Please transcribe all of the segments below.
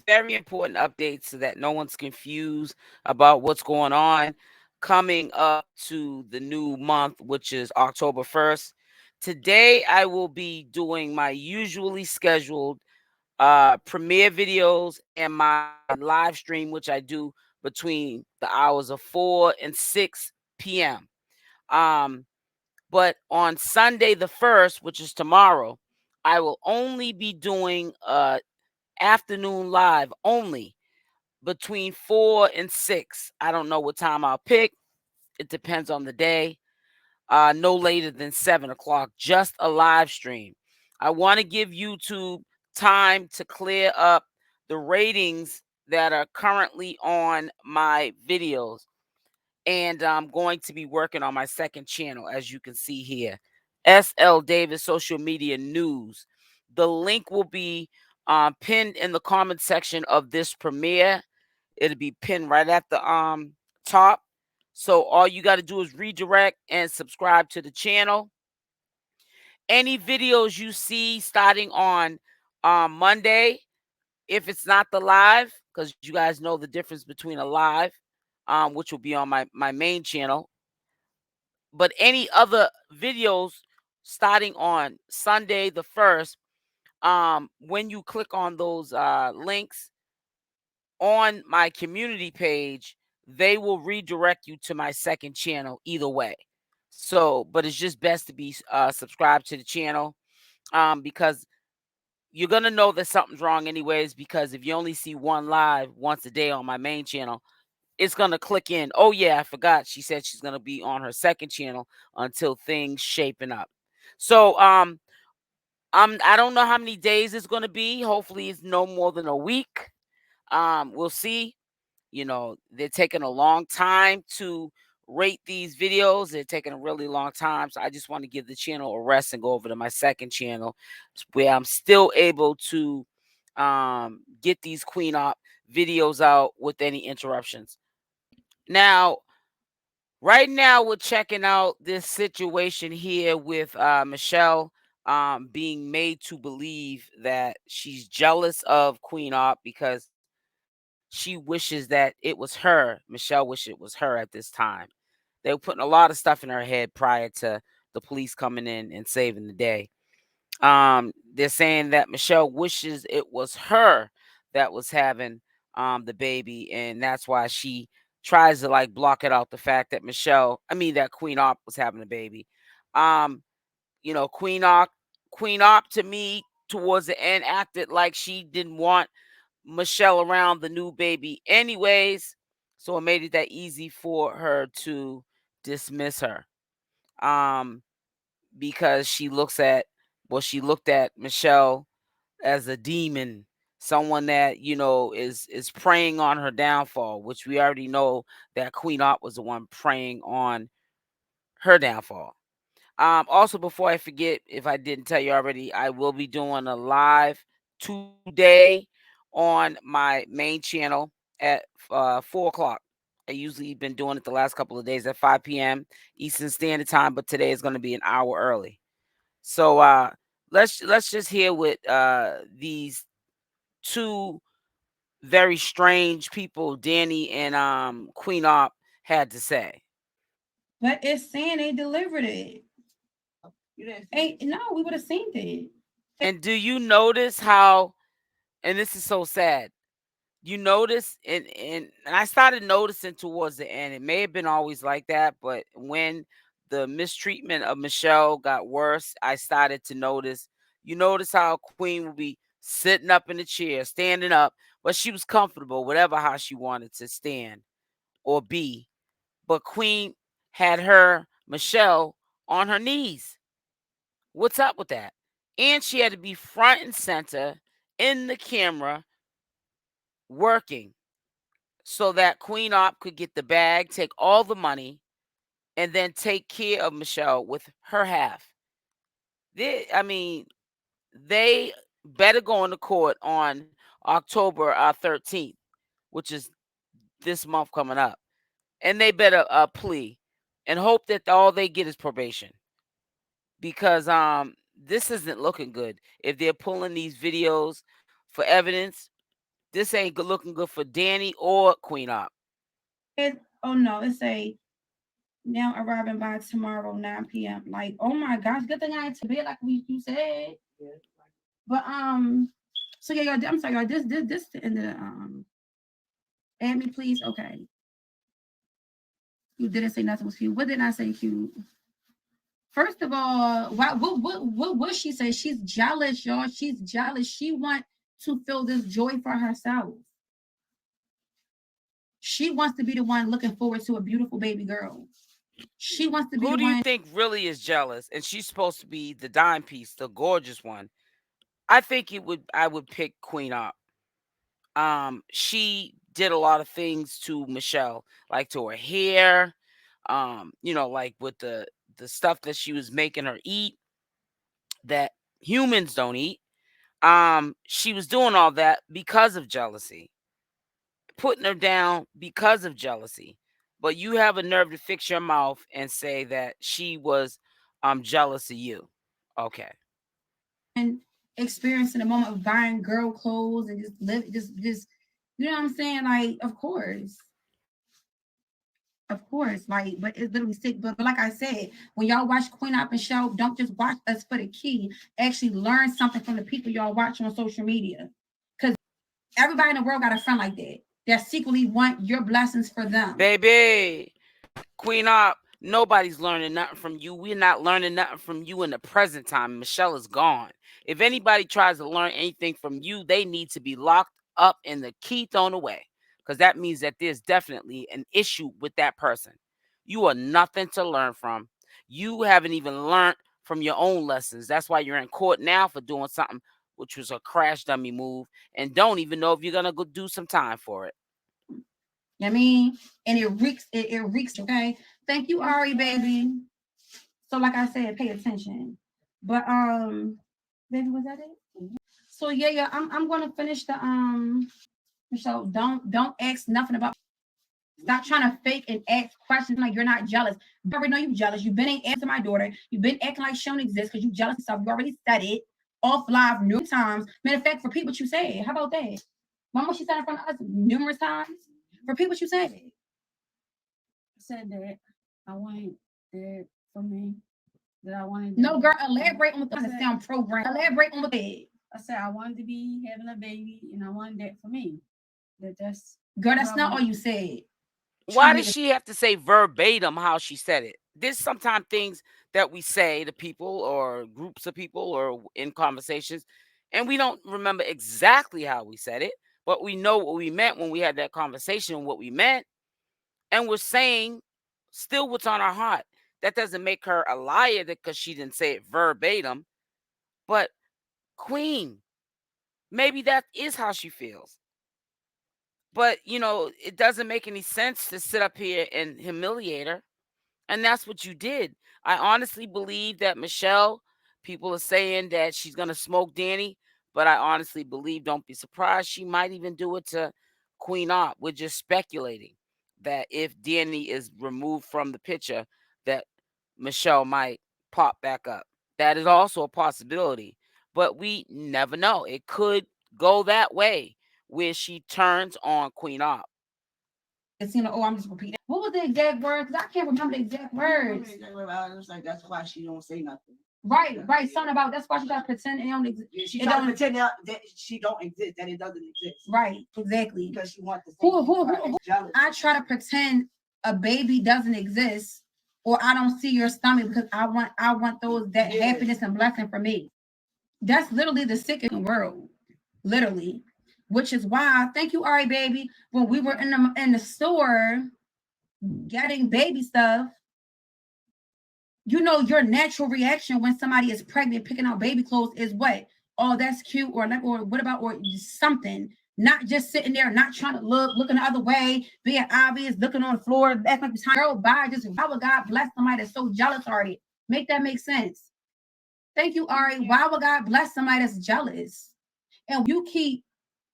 very important update so that no one's confused about what's going on coming up to the new month, which is October 1st. Today, I will be doing my usually scheduled premiere videos and my live stream, which I do between the hours of 4 and 6 p.m. Um, but on Sunday the 1st, which is tomorrow, I will only be doing afternoon live only between 4 and 6. I don't know what time I'll pick. It depends on the day. No later than 7 o'clock, just a live stream. I want to give YouTube time to clear up the ratings that are currently on my videos. And I'm going to be working on my second channel, as you can see here, SL Davis Social Media News. The link will be pinned in the comment section of this premiere. It'll be pinned right at the top. So all you got to do is redirect and subscribe to the channel. Any videos you see starting on Monday, if it's not the live, because you guys know the difference between a live, which will be on my main channel, but any other videos starting on Sunday the 1st, when you click on those links on my community page, they will redirect you to my second channel either way. So, but it's just best to be subscribed to the channel, because you're going to know that something's wrong anyways, because if you only see one live once a day on my main channel, it's going to click in. Oh yeah, I forgot. She said she's going to be on her second channel until things shaping up. So, I don't know how many days it's going to be. Hopefully it's no more than a week. We'll see. You know, they're taking a long time to rate these videos. They're taking a really long time. So I just want to give the channel a rest and go over to my second channel where I'm still able to get these Queen Opp videos out with any interruptions. Now, right now we're checking out this situation here with Michelle being made to believe that she's jealous of Queen Opp because she wishes that it was her. Michelle wished it was her at this time. They were putting a lot of stuff in her head prior to the police coming in and saving the day. They're saying that Michelle wishes it was her that was having the baby, and that's why she tries to like block it out, the fact that that Queen Opp was having a baby. Um, Queen Opp to me towards the end acted like she didn't want Michelle around the new baby anyways, so it made it that easy for her to dismiss her. Um, because she looked at Michelle as a demon, someone that is preying on her downfall, which we already know that Queen Opp was the one preying on her downfall. Also, before I forget, if I didn't tell you already, I will be doing a live today on my main channel at 4 o'clock. I usually been doing it the last couple of days at 5 p.m. Eastern Standard Time, but today is going to be an hour early. So let's just hear what these two very strange people, Danny and Queen Opp, had to say. But it's saying they delivered it. Ain't no, we would have seen it. And do you notice how? And this is so sad. You notice, and I started noticing towards the end. It may have been always like that, but when the mistreatment of Michelle got worse, I started to notice. You notice how Queen would be sitting up in the chair, standing up, but she was comfortable, whatever how she wanted to stand or be. But Queen had her Michelle on her knees. What's up with that? And she had to be front and center in the camera working so that Queen Opp could get the bag, take all the money, and then take care of Michelle with her half. They better go into court on October 13th, which is this month coming up, and they better plea and hope that all they get is probation, because this isn't looking good. If they're pulling these videos for evidence, This ain't looking good for Danny or Queen Opp. Oh no, it's a now arriving by tomorrow 9 p.m. Like, oh my gosh, good thing I ain't to bed like you said. But so yeah, y'all, I'm sorry, y'all. This the end of the add me please. Okay. You didn't say nothing was cute. What did I say cute? First of all, what she say? She's jealous, y'all. She's jealous. She want to feel this joy for herself. She wants to be the one looking forward to a beautiful baby girl. She wants to be Who the do you one. think really is jealous? And she's supposed to be the dime piece, the gorgeous one. I think I would pick Queen Opp. She did a lot of things to Michelle, like to her hair, like with the stuff that she was making her eat that humans don't eat. She was doing all that because of jealousy, putting her down because of jealousy. But you have a nerve to fix your mouth and say that she was jealous of you. Okay. And experiencing the moment of buying girl clothes and just live, just you know what I'm saying? Like, of course, like, but it's literally sick. But like I said, when y'all watch Queen Opp and Show, don't just watch us for the key. Actually, learn something from the people y'all watch on social media, because everybody in the world got a friend like that secretly want your blessings for them. Baby, Queen Opp, nobody's learning nothing from you. We're not learning nothing from you in the present time. Michelle is gone. If anybody tries to learn anything from you, they need to be locked up and the key thrown away. Because that means that there's definitely an issue with that person. You are nothing to learn from. You haven't even learned from your own lessons. That's why you're in court now for doing something which was a crash dummy move and don't even know if you're going to go do some time for it. I mean, and it reeks, okay? Thank you, Ari, baby. So, like I said, pay attention. But baby, was that it? So yeah, I'm gonna finish the so don't ask nothing about. Stop trying to fake and ask questions like you're not jealous. You already know you jealous. You've been answering my daughter. You've been acting like she don't exist because you jealous of yourself. You already said it off live numerous times. Matter of fact, repeat what you said. How about that? Mama, she said in front of us numerous times. Repeat what you said. I said that I wanted that for me. That I wanted. No, girl, elaborate on what the sound program. Elaborate on what they. I said I wanted to be having a baby, and I wanted that for me. That's girl. That's not all you said. Why does she have to say verbatim how she said it? There's sometimes things that we say to people or groups of people or in conversations, and we don't remember exactly how we said it, but we know what we meant when we had that conversation and what we meant, and we're saying still what's on our heart. That doesn't make her a liar because she didn't say it verbatim. But Queen, maybe that is how she feels. But it doesn't make any sense to sit up here and humiliate her. And that's what you did. I honestly believe that Michelle, people are saying that she's going to smoke Danny, but I honestly believe, don't be surprised, she might even do it to Queen Opp. We're just speculating that if Danny is removed from the picture, that Michelle might pop back up. That is also a possibility, but we never know. It could go that way where she turns on Queen Opp. It's I'm just repeating. What was the exact words? Because I can't remember the exact words. I was like, that's why she don't say nothing. Right. Something about that's why she got to pretend it don't exist. Yeah, she trying to pretend that she don't exist, that it doesn't exist. Right, exactly. Because she wants to say who I try to pretend a baby doesn't exist or I don't see your stomach because I want those that happiness and blessing for me. That's literally the sickest world. Literally. Which is why, thank you, Ari, baby. When we were in the store getting baby stuff, your natural reaction when somebody is pregnant, picking out baby clothes is what? Oh, that's cute, or what about, or something. Not just sitting there, not trying to looking the other way, being obvious, looking on the floor, acting like the girl by just why would God bless somebody that's so jealous already? Make that make sense. Thank you, Ari. Why would God bless somebody that's jealous? And you keep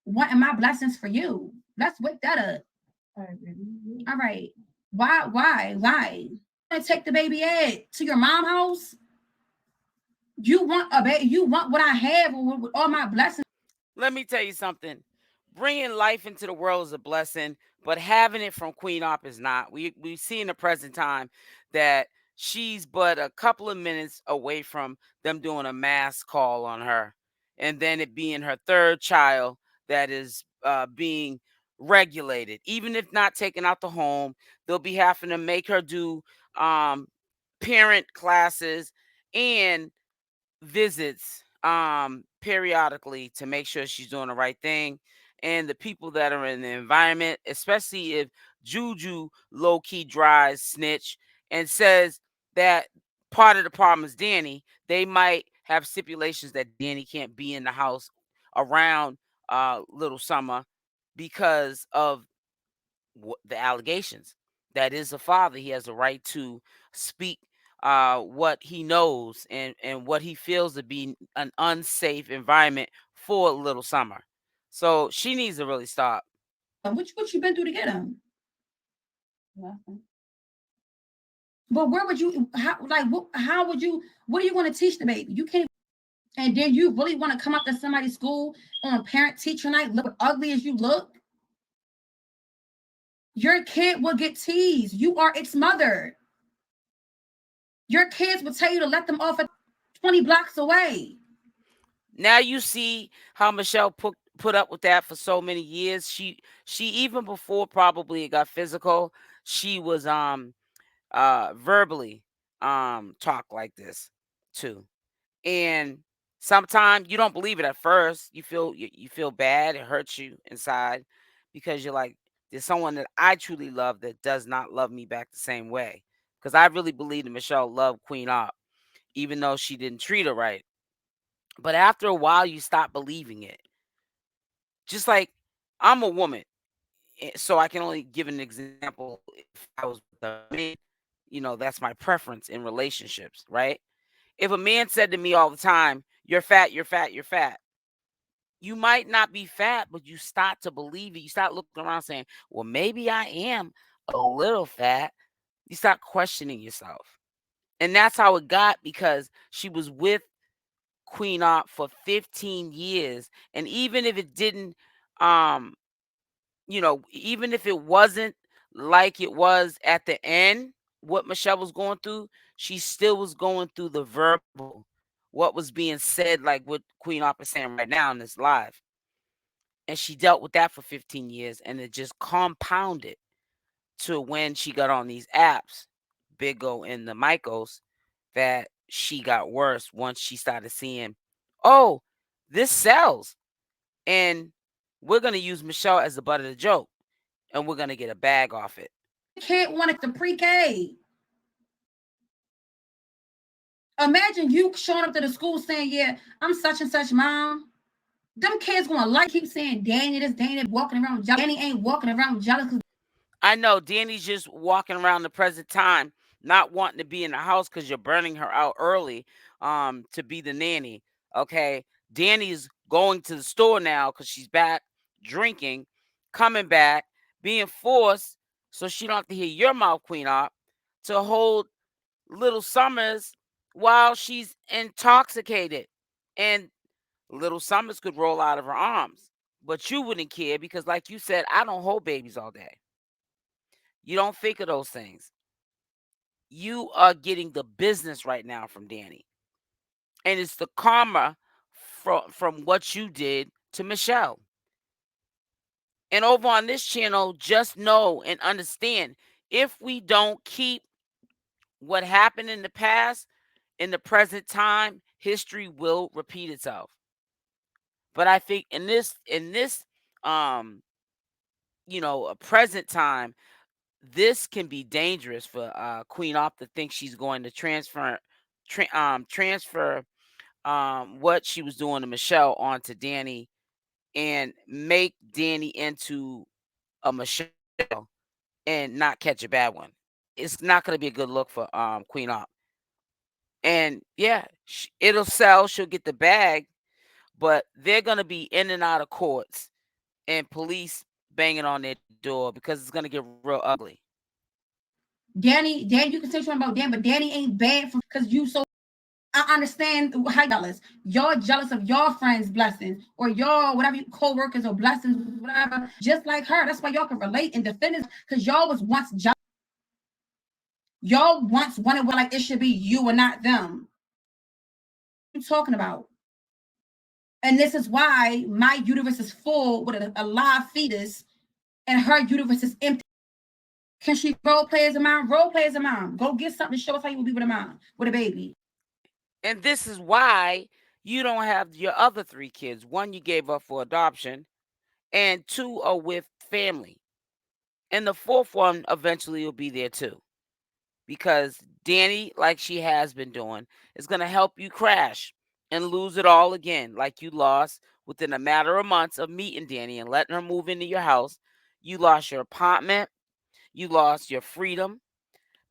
wanting my blessings for you. Let's wake that up. All right. Why? Take the baby Ed to your mom house. You want a baby? You want what I have with all my blessings? Let me tell you something. bringing life into the world is a blessing, but having it from Queen Opp is not. We see in the present time that she's but a couple of minutes away from them doing a mass call on her, and then it being her third child that is being regulated. Even if not taken out the home, they'll be having to make her do um, parent classes and visits periodically to make sure she's doing the right thing. And the people that are in the environment, especially if Juju low key dries snitch and says that part of the problem is Danny, they might have stipulations that Danny can't be in the house around little Summer because of the allegations. That is a father. He has a right to speak what he knows and what he feels to be an unsafe environment for little Summer. So she needs to really stop. What you been through to get him? Nothing. But where would you how like what how would you what are you going to teach the baby? You can't. And then you really want to come up to somebody's school on parent teacher night, look ugly as you look? Your kid will get teased. You are its mother. Your kids will tell you to let them off at 20 blocks away. Now you see how Michelle put up with that for so many years. She even before probably it got physical, she was verbally talk like this too. And sometimes you don't believe it at first. You feel bad. It hurts you inside because you're like, there's someone that I truly love that does not love me back the same way. Because I really believe that Michelle loved Queen Opp, even though she didn't treat her right. But after a while, you stop believing it. Just like I'm a woman, so I can only give an example. If I was with a man, that's my preference in relationships, right? If a man said to me all the time, "You're fat, you're fat, you're fat," you might not be fat, but you start to believe it. You start looking around saying, "Well, maybe I am a little fat." You start questioning yourself. And that's how it got because she was with Queen Opp for 15 years. And even if it didn't, um, even if it wasn't like it was at the end, what Michelle was going through, she still was going through the verbal, what was being said, like what Queen Opp is saying right now in this live. And she dealt with that for 15 years and it just compounded to when she got on these apps, Big O and the Micos, that she got worse once she started seeing, oh, this sells. And we're going to use Michelle as the butt of the joke and we're going to get a bag off it. Kid wanted to pre-K. Imagine you showing up to the school saying, "Yeah, I'm such and such mom." Them kids gonna like keep saying Danny this, Danny that, walking around jealous. Danny ain't walking around jealous. I know Danny's just walking around the present time, not wanting to be in the house because you're burning her out early to be the nanny. Okay. Danny's going to the store now because she's back drinking, coming back, being forced so she don't have to hear your mouth, Queen Opp, to hold little Summers while she's intoxicated. And little Summers could roll out of her arms. But you wouldn't care because, like you said, I don't hold babies all day. You don't think of those things. You are getting the business right now from Danny. And it's the karma from what you did to Michelle. And over on this channel, just know and understand if we don't keep what happened in the past, in the present time, history will repeat itself. But I think in this um, a present time, this can be dangerous for Queen Opp to think she's going to transfer what she was doing to Michelle onto Danny and make Danny into a Michelle and not catch a bad one. It's not going to be a good look for Queen Opp. And yeah, it'll sell. She'll get the bag, but they're going to be in and out of courts and police banging on their door because it's going to get real ugly. Danny, you can say something about Danny, but Danny ain't bad because you so I understand how you jealous. You're jealous of your friends' blessings or your whatever co-workers or blessings, whatever. Just like her. That's why y'all can relate and defend it because y'all was once jealous. Y'all once wanted what like it should be you and not them. What are you talking about? And this is why my uterus is full with a live fetus and her uterus is empty. Can she role play as a mom? Role play as a mom. Go get something to show us how you will be with a mom, with a baby. And this is why you don't have your other 3 kids. 1 you gave up for adoption, and 2 are with family. And the 4th one eventually will be there too. Because Danny, like she has been doing, is going to help you crash and lose it all again, like you lost within a matter of months of meeting Danny and letting her move into your house. You lost your apartment, you lost your freedom,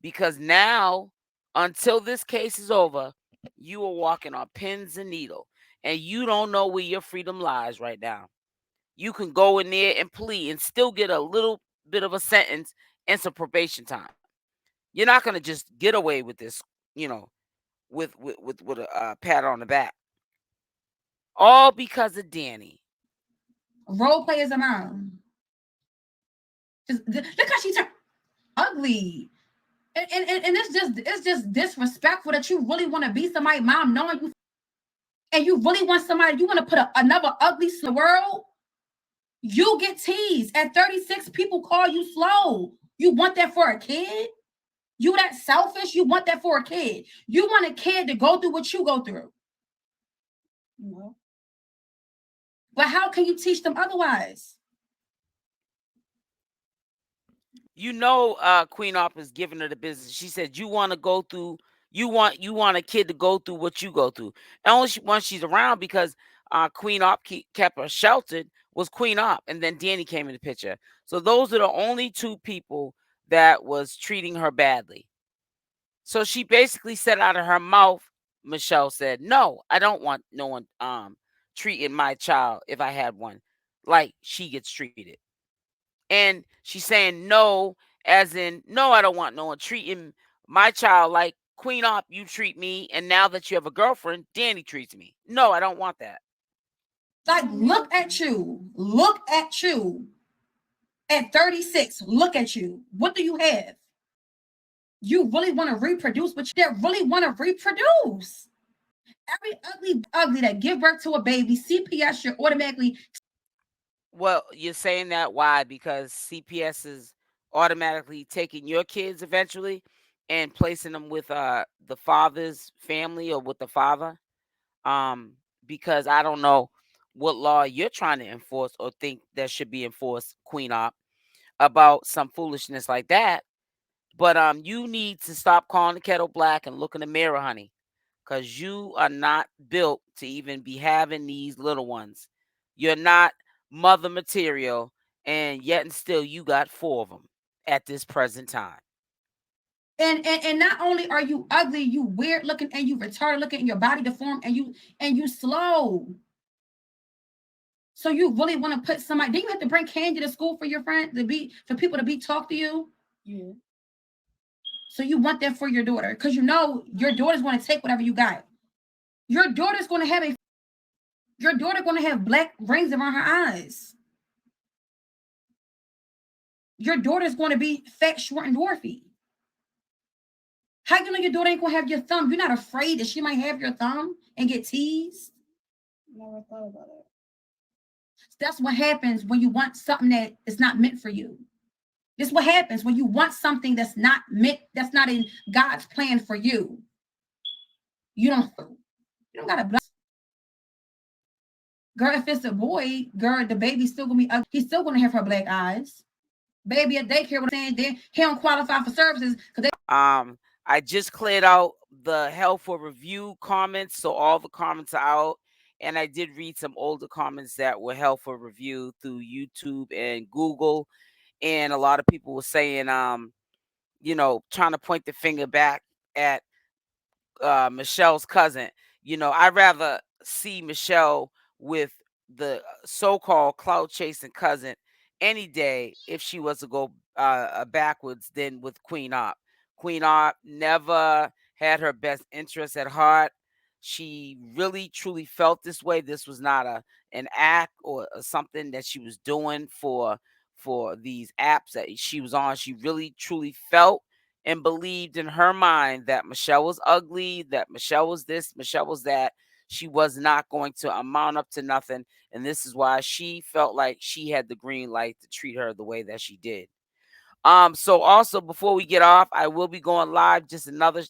because now, until this case is over, you are walking on pins and needles, and you don't know where your freedom lies right now. You can go in there and plea and still get a little bit of a sentence and some probation time. You're not going to just get away with this, you know, with a pat on the back. All because of Danny. Role play as a mom. Look how she turned ugly. And it's just disrespectful that you really want to be somebody's mom, knowing you and you really want somebody, you want to put another ugly in the world. You get teased at 36. People call you slow. You want that for a kid? You that selfish? You want that for a kid? You want a kid to go through what you go through? No. But how can you teach them otherwise? You know, Queen Opp is giving her the business. She said, "You want to go through. You want a kid to go through what you go through." And only once she's around, because Queen Opp kept her sheltered, was Queen Opp, and then Danny came in the picture. So those are the only 2 people that was treating her badly. So she basically said out of her mouth, Michelle said, "No, I don't want no one treating my child, if I had one, like she gets treated." And she's saying no, as in, no, I don't want no one treating my child like Queen Opp, you treat me, and now that you have a girlfriend, Danny treats me. No, I don't want that. Like, look at you. Look at you. At 36, look at you. What do you have? You really want to reproduce, but you really want to reproduce. Every ugly that give birth to a baby, CPS should automatically. Well, you're saying that why? Because CPS is automatically taking your kids eventually and placing them with the father's family or with the father. Um, because I don't know what law you're trying to enforce or think that should be enforced, Queen Op, about some foolishness like that. But you need to stop calling the kettle black and look in the mirror, honey, because you are not built to even be having these little ones. You're not mother material, and yet and still you got 4 of them at this present time. And not only are you ugly, you weird looking and you retarded looking and your body deformed and you slow. So you really want to put somebody? Then you have to bring candy to school for your friend for people to talk to you. Yeah. So you want that for your daughter because you know your daughter's going to take whatever you got. Your daughter's going to have black rings around her eyes. Your daughter's going to be fat, short, and dwarfy. How you know your daughter ain't going to have your thumb? You're not afraid that she might have your thumb and get teased? Never thought about it. That's what happens when you want something that is not meant for you. This is what happens when you want something that's not meant, that's not in God's plan for you. You don't got to bless. Girl, if it's a boy, girl, the baby's still gonna be ugly. He's still gonna have her black eyes. Baby at daycare, what I'm saying, he don't qualify for services because I just cleared out the hell for review comments, so all the comments are out. And I did read some older comments that were held for review through YouTube and Google. And a lot of people were saying, trying to point the finger back at Michelle's cousin. I'd rather see Michelle with the so-called clout chasing cousin any day if she was to go backwards than with Queen Opp. Queen Opp never had her best interests at heart. she really truly felt this way. This was not an act or something that she was doing for these apps that she was on. She really truly felt and believed in her mind that Michelle was ugly, that Michelle was this, Michelle was that. She was not going to amount up to nothing. And this is why she felt like she had the green light to treat her the way that she did. So also before we get off, I will be going live. Just another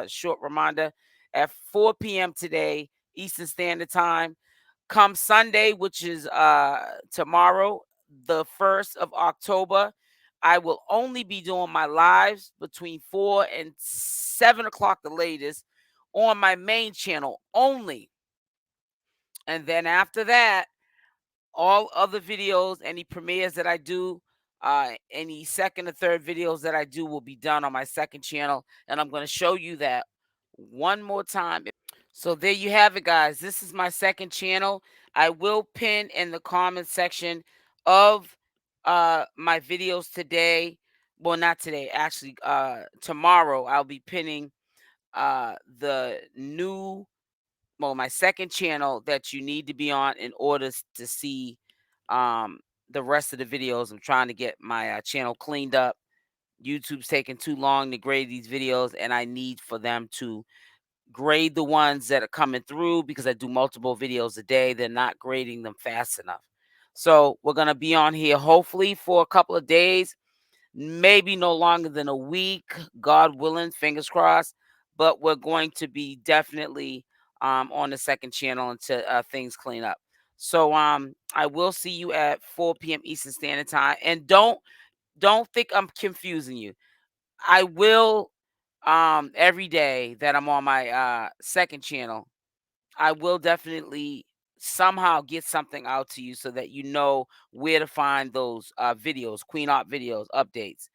short reminder at 4 p.m. today, Eastern Standard Time. Come Sunday, which is tomorrow, the 1st of October, I will only be doing my lives between 4 and 7 o'clock the latest on my main channel only. And then after that, all other videos, any premieres that I do, any second or third videos that I do will be done on my second channel. And I'm going to show you that one more time. So there you have it, guys. This is my second channel. I will pin in the comment section of my videos today. Well, not today, actually, tomorrow I'll be pinning the new, well, my second channel that you need to be on in order to see the rest of the videos. I'm trying to get my channel cleaned up. YouTube's taking too long to grade these videos, and I need for them to grade the ones that are coming through because I do multiple videos a day. They're not grading them fast enough. So we're going to be on here hopefully for a couple of days, maybe no longer than a week, God willing, fingers crossed. But we're going to be definitely on the second channel until things clean up. So I will see you at 4 p.m. Eastern Standard Time. And don't think I'm confusing you. I will every day that I'm on my second channel, I will definitely somehow get something out to you so that you know where to find those videos, Queen Opp videos, updates.